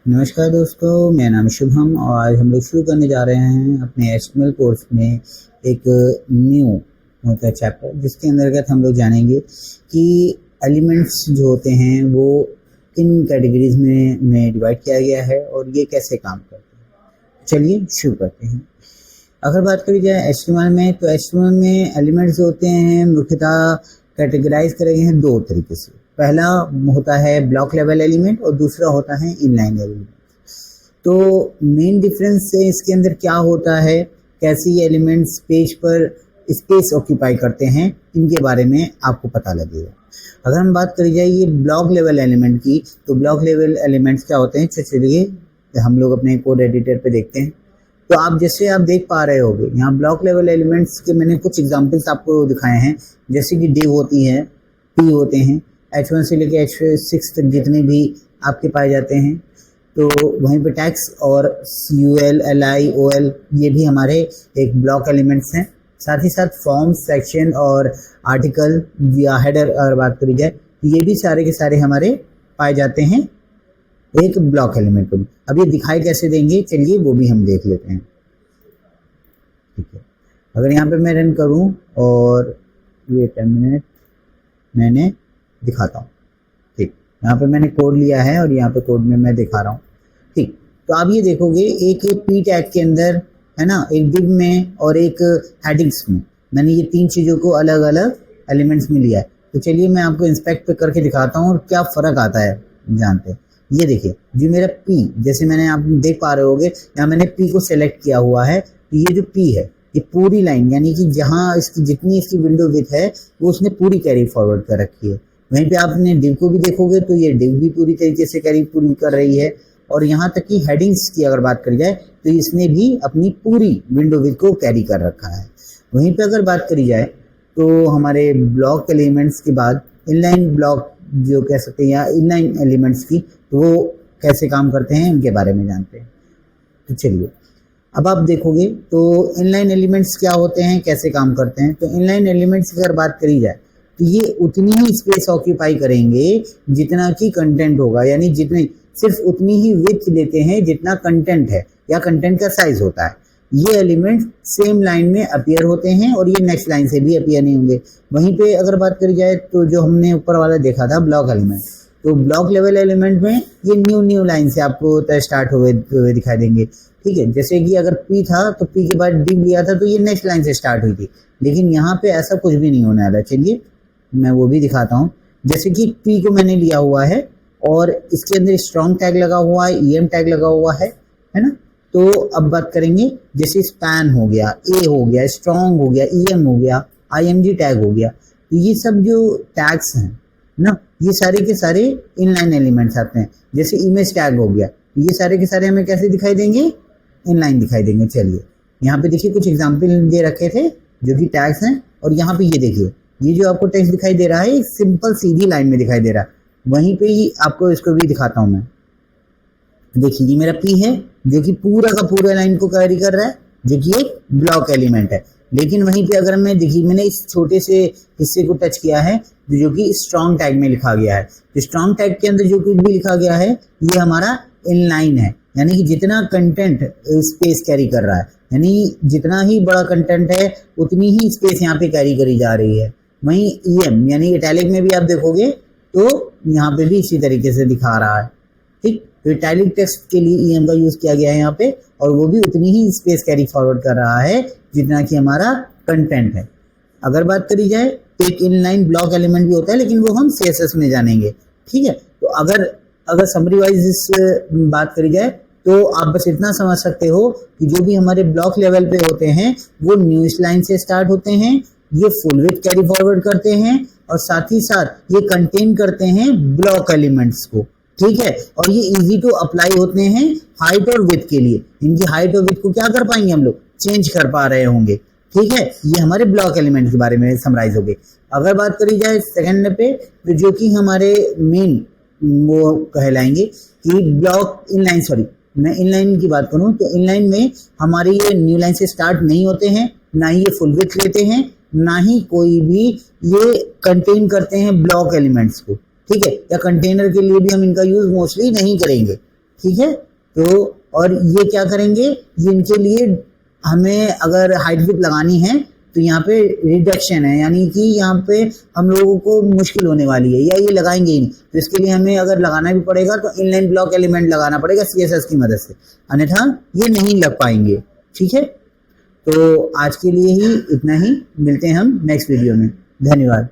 नमस्कार दोस्तों, मेरा नाम है शुभम और आज हम लोग शुरू करने जा रहे हैं अपने एचटीएमएल कोर्स में एक न्यू चैप्टर, जिसके अंतर्गत हम लोग जानेंगे कि एलिमेंट्स जो होते हैं वो किन कैटेगरीज में डिवाइड किया गया है और ये कैसे काम करते हैं। चलिए शुरू करते हैं। अगर बात करी जाए एचटीएमएल में, तो एचटीएमएल में एलिमेंट्स जो होते हैं मुख्यतः कैटेगराइज करे गए हैं दो तरीके से। पहला होता है ब्लॉक लेवल एलिमेंट और दूसरा होता है इनलाइन एलिमेंट। तो मेन डिफरेंस से इसके अंदर क्या होता है, कैसे ये एलिमेंट्स पेज पर स्पेस ऑक्यूपाई करते हैं, इनके बारे में आपको पता लगेगा। अगर हम बात करी जाए ये ब्लॉक लेवल एलिमेंट की, तो ब्लॉक लेवल एलिमेंट्स क्या होते हैं, चलिए हम लोग अपने कोड एडिटर पे देखते हैं। तो आप देख पा रहे होंगे यहाँ ब्लॉक लेवल एलिमेंट्स के मैंने कुछ एग्जांपल्स आपको दिखाए हैं, जैसे कि div होती है, p होते हैं, h1 से लेके h6 तक जितने भी आपके पाए जाते हैं। तो वहीं पे टैग्स और ul, li, ol ये भी हमारे एक ब्लॉक एलिमेंट्स हैं। साथ ही साथ फॉर्म, सेक्शन और आर्टिकल या हेडर अगर बात करी जाए तो ये भी सारे के सारे हमारे पाए जाते हैं एक ब्लॉक एलिमेंट में। अब ये दिखाई कैसे देंगे, चलिए वो भी हम देख लेते हैं। ठीक है, अगर यहाँ पे मैं रन करूँ और ये 10 मिनट मैंने दिखाता हूँ। ठीक, यहाँ पे मैंने कोड लिया है और यहाँ पे कोड में मैं दिखा रहा हूँ। ठीक, तो आप ये देखोगे एक पी टैग के अंदर है ना, एक div में और एक हेडिंग्स में मैंने ये तीन चीज़ों को अलग अलग एलिमेंट्स में लिया है। तो चलिए मैं आपको इंस्पेक्ट करके दिखाता हूँ और क्या फ़र्क आता है जानते हैं। ये देखिए जो मेरा P, जैसे मैंने आप देख पा रहे होगे यहाँ मैंने P को सेलेक्ट किया हुआ है। तो ये जो P है ये पूरी लाइन, यानी कि जहाँ इसकी जितनी इसकी विंडो विड्थ है वो उसने पूरी कैरी फॉरवर्ड कर रखी है। वहीं पे आपने div को भी देखोगे तो ये div भी पूरी तरीके से कैरी पूरी कर रही है। और यहाँ तक कि हेडिंग्स की अगर बात करी जाए तो इसने भी अपनी पूरी विंडो विड्थ को कैरी कर रखा है। वहीं पे अगर बात करी जाए तो हमारे ब्लॉक एलिमेंट्स के बाद इनलाइन ब्लॉक जो कह सकते हैं या इनलाइन एलिमेंट्स की, तो वो कैसे काम करते हैं इनके बारे में जानते हैं। तो चलिए अब आप देखोगे तो इनलाइन एलिमेंट्स क्या होते हैं, कैसे काम करते हैं। तो इनलाइन एलिमेंट्स की अगर बात करी जाए तो ये उतनी ही स्पेस ऑक्यूपाई करेंगे जितना कि कंटेंट होगा, यानी जितने सिर्फ उतनी ही विड्थ लेते हैं जितना कंटेंट है या कंटेंट का साइज होता है। ये एलिमेंट सेम लाइन में अपीयर होते हैं और ये नेक्स्ट लाइन से भी अपीयर नहीं होंगे। वहीं पे अगर बात करी जाए तो जो हमने ऊपर वाला देखा था ब्लॉक एलिमेंट, तो ब्लॉक लेवल एलिमेंट में ये न्यू लाइन से आपको स्टार्ट हुए दिखाई देंगे। ठीक है, जैसे कि अगर P था तो P के बाद div लिया था तो ये नेक्स्ट लाइन से स्टार्ट हुई थी, लेकिन यहाँ पे ऐसा कुछ भी नहीं होने वाला। चलिए मैं वो भी दिखाता हूँ। जैसे कि P को मैंने लिया हुआ है और इसके अंदर स्ट्रॉन्ग टैग लगा हुआ है, EM टैग लगा हुआ है ना। तो अब बात करेंगे जैसे स्पैन हो गया, A हो गया, स्ट्रॉन्ग हो गया, EM हो गया, IMG टैग हो गया। तो ये सब जो टैग्स हैं ना, ये सारे के सारे इनलाइन एलिमेंट्स आते हैं। जैसे इमेज टैग हो गया, ये सारे के सारे हमें कैसे दिखाई देंगे, इनलाइन दिखाई देंगे। चलिए यहाँ पे देखिए कुछ एग्जाम्पल दे रखे थे जो कि टैग्स हैं, और यहाँ पे ये देखिए ये जो आपको टेक्स्ट दिखाई दे रहा है एक सिंपल सीधी लाइन में दिखाई दे रहा है। वहीं पे ही आपको इसको भी दिखाता हूँ मैं। देखिए ये मेरा P है जो कि पूरा का पूरा लाइन को कैरी कर रहा है, जो कि एक ब्लॉक एलिमेंट है। लेकिन वहीं पे अगर मैं देखिए मैंने इस छोटे से हिस्से को टच किया है जो कि स्ट्रॉन्ग टैग में लिखा गया है। तो स्ट्रॉन्ग टैग के अंदर जो कुछ भी लिखा गया है ये हमारा इनलाइन है, यानी कि जितना कंटेंट स्पेस कैरी कर रहा है, यानी जितना ही बड़ा कंटेंट है उतनी ही स्पेस यहाँ पे कैरी करी जा रही है। वहीं EM यानी इटैलिक में भी आप देखोगे तो यहाँ पे भी इसी तरीके से दिखा रहा है। ठीक, तो इटैलिक टेक्स्ट के लिए EM का यूज किया गया है यहाँ पे, और वो भी उतनी ही स्पेस कैरी फॉरवर्ड कर रहा है जितना कि हमारा कंटेंट है। अगर बात करी जाए तो एक इनलाइन ब्लॉक एलिमेंट भी होता है, लेकिन वो हम CSS में जानेंगे। ठीक है, तो अगर समरी वाइज इस बात करी जाए तो आप बस इतना समझ सकते हो कि जो भी हमारे ब्लॉक लेवल पे होते हैं वो न्यूएस्ट लाइन से स्टार्ट होते हैं, ये फुल विड्थ कैरी फॉरवर्ड करते हैं और साथ ही साथ ये कंटेन करते हैं ब्लॉक एलिमेंट्स को। ठीक है, और ये इजी टू अप्लाई होते हैं हाइट और विड्थ के लिए। इनकी हाइट और विड्थ को क्या कर पाएंगे हम लोग, चेंज कर पा रहे होंगे। ठीक है, ये हमारे ब्लॉक एलिमेंट के बारे में समराइज हो गई। अगर बात करी जाए सेकंड पे, तो जो कि हमारे मेन वो कहलाएंगे कि ब्लॉक इनलाइन, सॉरी मैं इनलाइन की बात करूं तो इनलाइन में हमारे ये न्यू लाइन से स्टार्ट नहीं होते हैं, ना ही ये फुल विड्थ लेते हैं, ना ही कोई भी ये कंटेन करते हैं ब्लॉक एलिमेंट्स को। ठीक है, या कंटेनर के लिए भी हम इनका यूज मोस्टली नहीं करेंगे। ठीक है। तो और ये क्या करेंगे, ये इनके लिए हमें अगर हाइट विड्थ लगानी है तो यहाँ पे रिडक्शन है, यानी कि यहाँ पे हम लोगों को मुश्किल होने वाली है, या ये लगाएंगे ही नहीं। तो इसके लिए हमें अगर लगाना भी पड़ेगा तो इनलाइन ब्लॉक एलिमेंट लगाना पड़ेगा CSS की मदद से, अन्यथा ये नहीं लग पाएंगे, ठीक है। तो आज के लिए ही इतना ही, मिलते हैं हम नेक्स्ट वीडियो में। धन्यवाद।